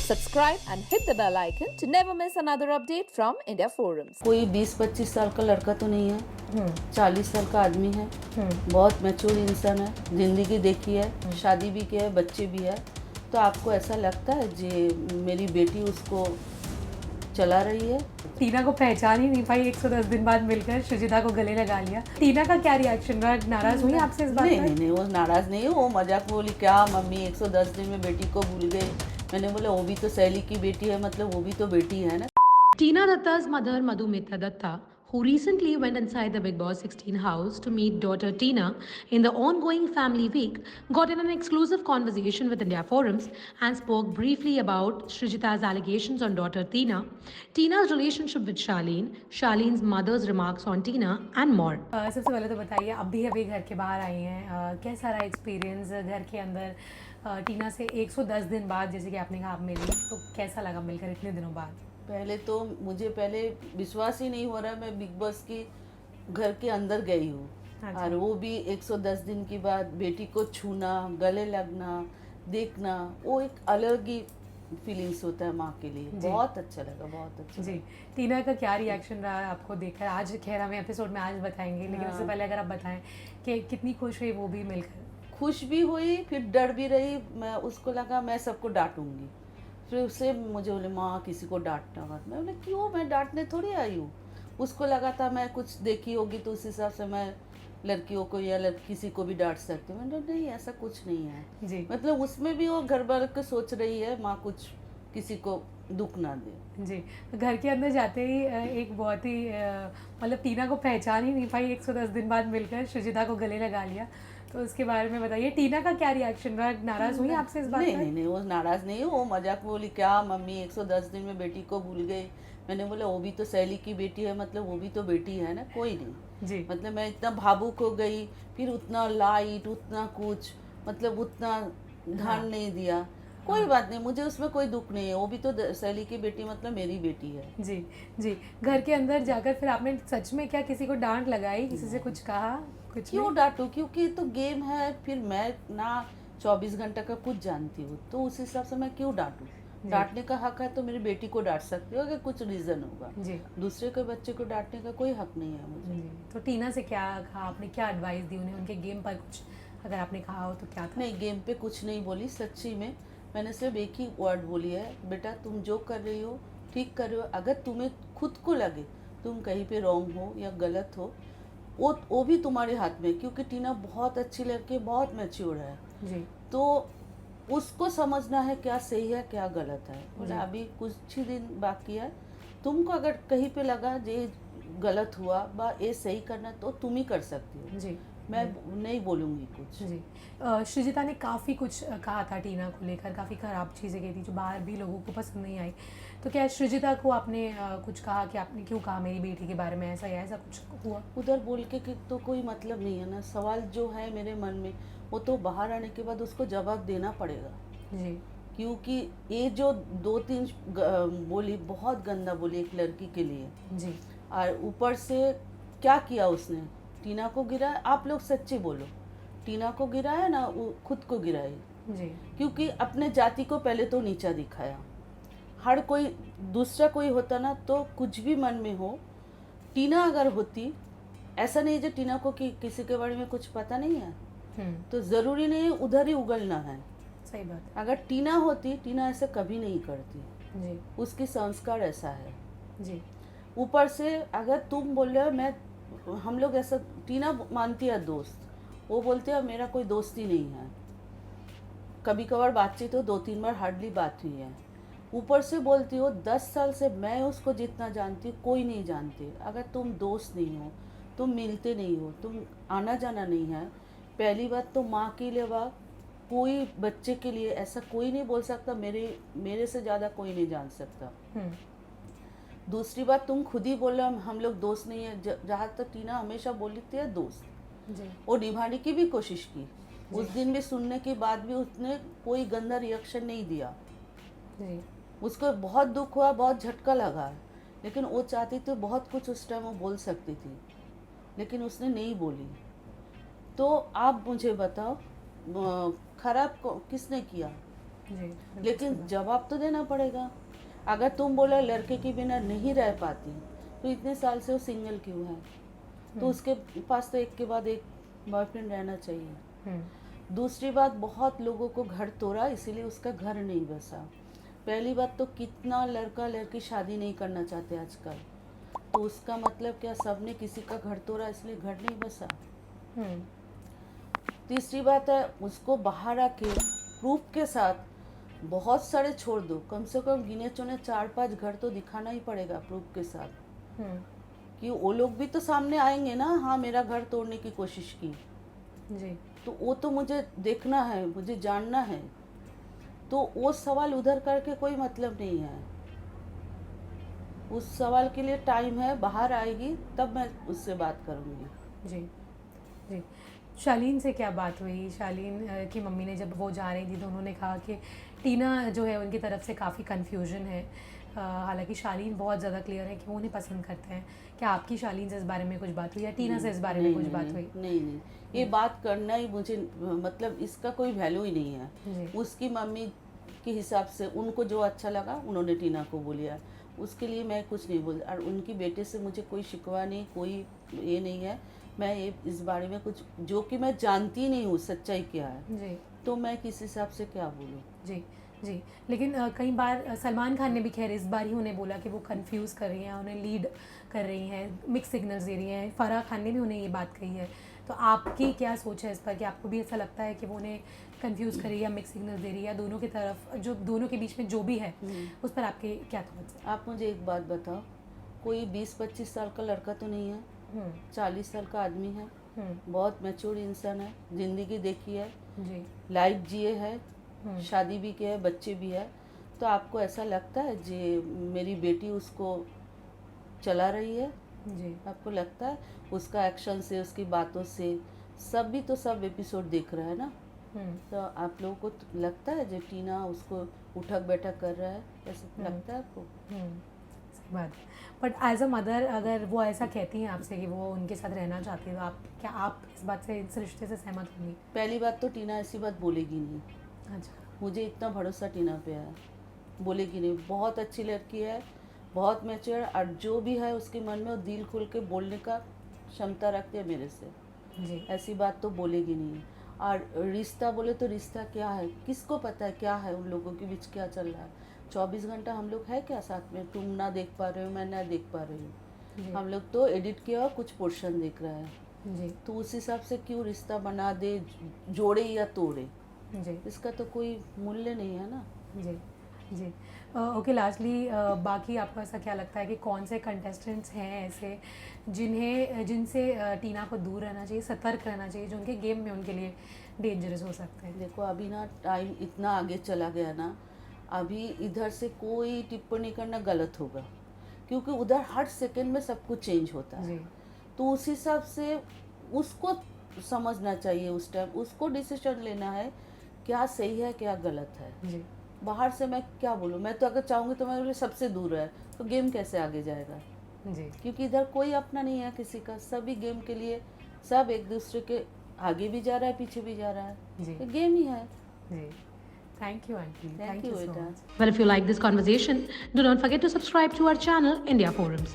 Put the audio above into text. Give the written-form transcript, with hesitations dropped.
Subscribe and hit the bell icon to never miss another update from India Forums. कोई 20-25 साल का लड़का तो नहीं है, 40 साल का आदमी है, बहुत मैच्योर इंसान है, जिंदगी देखी है, शादी भी की है, बच्चे भी है। तो आपको ऐसा लगता है जे मेरी बेटी उसको चला रही है? टीना को पहचान ही नहीं पाई, 110 दिन बाद मिलकर सृजिता को गले लगा लिया। टीना का क्या रिएक्शन रहा? नाराज हुई आपसे इस बात पर? नहीं, वो नाराज नहीं है, वो मजाक बोली क्या मम्मी 110 दिन में बेटी को भूल गए। मैंने बोला वो भी तो सहेली की बेटी है, मतलब वो भी तो बेटी है ना। Tina Datta's mother, Madhumita Datta, who recently went inside the Big Boss 16 house to meet daughter Tina in the ongoing family week, got in an exclusive conversation with India Forums and spoke briefly about Srijita's allegations on daughter Tina, Tina's relationship with Charlene, Charlene's mother's remarks on Tina, and more. सबसे पहले तो बताइए, अभी घर के बाहर आई हैं, कैसा रहा एक्सपीरियंस घर के अंदर? टीना से 110 दिन बाद, जैसे कि आपने कहा आप मिली, तो कैसा लगा मिलकर इतने दिनों बाद? पहले तो मुझे विश्वास ही नहीं हो रहा मैं बिग बॉस की घर के अंदर गई हूँ। अच्छा। और वो भी 110 दिन के बाद बेटी को छूना, गले लगना, देखना, वो एक अलग ही फीलिंग्स होता है माँ के लिए। बहुत अच्छा लगा, बहुत अच्छा जी। लगा। टीना का क्या रिएक्शन रहा आपको देखकर? आज खैर हमें एपिसोड में आज बताएंगे, लेकिन उससे पहले अगर आप बताएं कि कितनी खुश हुई वो भी मिलकर? खुश भी हुई, फिर डर भी रही। मैं उसको लगा मैं सबको डांटूंगी, फिर उससे मुझे बोले माँ किसी को डांटना मत। मैं बोले क्यों, मैं डांटने थोड़ी आई हूँ। उसको लगा था मैं कुछ देखी होगी तो उस हिसाब से मैं लड़कियों को या किसी को भी डांट सकती हूँ। मैंने नहीं, ऐसा कुछ नहीं है जी। मतलब उसमें भी वो घर भर के सोच रही है माँ कुछ किसी को दुख ना दे। जी। घर के अंदर जाते ही एक बहुत ही मतलब टीना को पहचान ही नहीं पाई, 110 दिन बाद मिलकर सृजिता को गले लगा लिया, तो उसके बारे में बताइए। टीना का क्या रिएक्शन रहा? नाराज हुई आपसे इस बात पर? नहीं, वो नाराज नहीं है, वो मजाक बोली क्या मम्मी 110 दिन में बेटी को भूल गई। मैंने बोला वो भी तो सहेली की बेटी है, मतलब वो भी तो बेटी है ना, कोई नहीं। जी। मतलब मैं इतना भावुक हो गई, फिर उतना लाइट, उतना कुछ, मतलब उतना ध्यान नहीं दिया। कोई बात नहीं, मुझे उसमें कोई दुख नहीं है, वो भी तो सहेली की बेटी, मतलब मेरी बेटी है। जी। जी। घर के अंदर जाकर फिर आपने सच में क्या किसी को डांट लगाई, किसी से कुछ कहा? कुछ क्यों डांटू, क्योंकि तो गेम है। फिर मैं ना 24 घंटा का कुछ जानती हूँ, तो उस हिसाब से मैं क्यों डांटू। डांटने का हक है तो मेरी बेटी को डांट सकती हो अगर कुछ रीजन होगा। जी। दूसरे के बच्चे को डांटने का कोई हक नहीं है मुझे। जी। तो टीना से क्या कहा आपने, क्या एडवाइस दी उन्हें? उनके गेम पर कुछ अगर आपने कहा हो तो क्या था? नहीं, गेम पे कुछ नहीं बोली, सच्ची में मैंने सिर्फ एक ही वर्ड बोली है, बेटा तुम जो कर रही हो ठीक कर रही हो। अगर तुम्हें खुद को लगे तुम कहीं पे रॉन्ग हो या गलत हो, वो भी तुम्हारे हाथ में, क्योंकि टीना बहुत अच्छी लड़की, बहुत मैच्योर है। जी। तो उसको समझना है क्या सही है क्या गलत है। बोले अभी कुछ ही दिन बाकी है, तुमको अगर कहीं पे लगा ये गलत हुआ बा ये सही करना तो तुम ही कर सकती हो। जी। मैं नहीं बोलूँगी कुछ। जी। सृजिता ने काफ़ी कुछ कहा था टीना को लेकर, काफ़ी ख़राब चीज़ें कही थी जो बाहर भी लोगों को पसंद नहीं आई। तो क्या सृजिता को आपने कुछ कहा कि आपने क्यों कहा मेरी बेटी के बारे में ऐसा, या ऐसा कुछ हुआ? उधर बोल के कि तो कोई मतलब नहीं है ना। सवाल जो है मेरे मन में वो तो बाहर आने के बाद उसको जवाब देना पड़ेगा। जी। क्योंकि ये जो 2-3 बोली, बहुत गंदा बोली एक लड़की के लिए। जी। और ऊपर से क्या किया उसने, टीना को गिराया। आप लोग सच्ची बोलो, टीना को गिराया ना, वो खुद को गिराई। जी। क्योंकि अपने जाति को पहले तो नीचा दिखाया। हर कोई दूसरा कोई होता ना तो कुछ भी मन में हो, टीना अगर होती, ऐसा नहीं जो टीना को किसी के बारे में कुछ पता नहीं है तो ज़रूरी नहीं है उधर ही उगलना है। सही बात है। अगर टीना होती, टीना ऐसे कभी नहीं करती। जी। उसकी संस्कार ऐसा है। जी। ऊपर से अगर तुम बोल रहे हो मैं, हम लोग ऐसा, टीना मानती है दोस्त, वो बोलते हैं मेरा कोई दोस्त ही नहीं है। कभी कभार बातचीत हो, 2-3 बार हार्डली बात हुई है। ऊपर से बोलती हो 10 साल से मैं उसको जितना जानती हूँ कोई नहीं जानती। अगर तुम दोस्त नहीं हो, तुम मिलते नहीं हो, तुम आना जाना नहीं है, पहली बात तो माँ के लिए कोई बच्चे के लिए ऐसा कोई नहीं बोल सकता, मेरे से ज़्यादा कोई नहीं जान सकता। दूसरी बात तुम खुद ही बोल रहे हो हम लोग दोस्त नहीं है। जहाँ तक टीना हमेशा बोलती है दोस्त, जी। वो निभाने की भी कोशिश की। उस दिन भी सुनने के बाद भी उसने कोई गंदा रिएक्शन नहीं दिया। जी। उसको बहुत दुख हुआ, बहुत झटका लगा, लेकिन वो चाहती थी बहुत कुछ उस टाइम वो बोल सकती थी, लेकिन उसने नहीं बोली। तो आप मुझे बताओ खराब किसने किया? जी लेकिन जवाब तो देना पड़ेगा। अगर तुम बोला लड़के के बिना नहीं रह पाती, तो इतने साल से वो सिंगल क्यों है? तो उसके पास तो एक के बाद एक बॉयफ्रेंड रहना चाहिए। हम्म, दूसरी बात, बहुत लोगों को घर तोड़ा इसीलिए उसका घर नहीं बसा। पहली बात तो कितना लड़का लड़की शादी नहीं करना चाहते आजकल, तो उसका मतलब क्या, सबने किसी का घर तोड़ा इसलिए घर नहीं बसा। हम्म, तीसरी बात है, उसको बाहर आके प्रूफ के साथ बहुत सारे छोड़ दो, कम से कम गिने चुने 4-5 घर तो दिखाना ही पड़ेगा प्रूफ के साथ, हम्म, कि वो लोग भी तो सामने आएंगे ना, हाँ मेरा घर तोड़ने की कोशिश की, जी तो वो तो मुझे देखना है, मुझे जानना है। तो वो सवाल उधर करके कोई मतलब नहीं है। उस सवाल के लिए टाइम है, बाहर आएगी तब मैं उससे बात करूँगी। जी जी। शालीन से क्या बात हुई? शालीन की मम्मी ने जब वो जा रही थी तो उन्होंने कहा कि टीना जो है उनकी तरफ से काफ़ी कन्फ्यूजन है। हालांकि शालीन बहुत ज़्यादा क्लियर है कि वो उन्हें पसंद करते हैं। क्या आपकी शालीन से इस बारे में कुछ बात हुई या टीना से इस बारे में नहीं, कुछ नहीं, बात हुई? नहीं नहीं, ये बात करना ही मुझे, मतलब इसका कोई वैल्यू ही नहीं है। जी उसकी मम्मी के हिसाब से उनको जो अच्छा लगा उन्होंने टीना को बोलिया, उसके लिए मैं कुछ नहीं बोल। और उनकी बेटे से मुझे कोई शिकवा नहीं, कोई ये नहीं है। मैं ये इस बारे में कुछ, जो कि मैं जानती नहीं हूँ सच्चाई क्या है, जी तो मैं किस हिसाब से क्या बोलूँ। जी जी। लेकिन कई बार सलमान खान ने भी खैर इस बार ही उन्हें बोला कि वो कंफ्यूज कर रही हैं, उन्हें लीड कर रही हैं, मिक्स सिग्नल्स दे रही हैं। फराह खान ने भी उन्हें ये बात कही है। तो आपकी क्या सोच है इस पर, कि आपको भी ऐसा लगता है कि वो उन्हें कंफ्यूज कर रही है या मिक्स सिग्नल्स दे रही है, या दोनों की तरफ, जो दोनों के बीच में जो भी है उस पर आपके क्या थॉट्स हैं? आप मुझे एक बात बताओ, कोई 20-25 साल का लड़का तो नहीं है, 40 साल का आदमी है, बहुत मैच्योर इंसान है, ज़िंदगी देखी है, जी लाइफ जिए है, शादी भी किया है, बच्चे भी है। तो आपको ऐसा लगता है जे मेरी बेटी उसको चला रही है? जी आपको लगता है? उसका एक्शन से, उसकी बातों से, सब भी तो सब एपिसोड देख रहा है ना। तो आप लोगों को तो लगता है जो टीना उसको उठक बैठक कर रहा है, ऐसा लगता है आपको? सही बात है। बट एज अ मदर अगर वो ऐसा कहती हैं आपसे कि वो उनके साथ रहना चाहती है, तो आप इस बात से, इस रिश्ते से सहमत होंगी? पहली बात तो टीना ऐसी बात बोलेगी नहीं, अच्छा। मुझे इतना भरोसा टीना पे है, बोलेगी नहीं। बहुत अच्छी लड़की है, बहुत मैच्योर, और जो भी है उसके मन में वो दिल खोल के बोलने का क्षमता रखती है मेरे से, जी ऐसी बात तो बोलेगी नहीं। और रिश्ता बोले तो रिश्ता क्या है, किसको पता है क्या है उन लोगों के बीच क्या चल रहा है। 24 घंटा हम लोग है क्या साथ में? तुम ना देख पा रहे हो, मैं ना देख पा रही हूँ। जी हम लोग तो एडिट किया हुआ कुछ पोर्शन देख रहा है, जी तो उस हिसाब से क्यों रिश्ता बना दे, जोड़े या तोड़े, जी इसका तो कोई मूल्य नहीं है ना। जी जी। ओके, लास्टली बाकी आपको ऐसा क्या लगता है कि कौन से कंटेस्टेंट्स हैं ऐसे जिनसे टीना को दूर रहना चाहिए, सतर्क रहना चाहिए, जो उनके गेम में उनके लिए डेंजरस हो सकते हैं? देखो अभी ना टाइम इतना आगे चला गया ना, अभी इधर से कोई टिप्पणी करना गलत होगा, क्योंकि उधर हर सेकंड में सब कुछ चेंज होता है। जी तो उस हिसाब से उसको समझना चाहिए, उस टाइम उसको डिसीजन लेना है क्या सही है क्या गलत है। जी बाहर से मैं क्या बोलूँ, मैं तो अगर चाहूँगी तो मैं बोले सबसे दूर है, तो गेम कैसे आगे जाएगा? जी क्योंकि इधर कोई अपना नहीं है किसी का, सभी गेम के लिए सब एक दूसरे के आगे भी जा रहा है, पीछे भी जा रहा है, जी तो गेम ही है। जी। Thank you aunty, thank thank you you so बेटा। Much. Well, if you like this conversation, do not forget to subscribe to our channel, India Forums.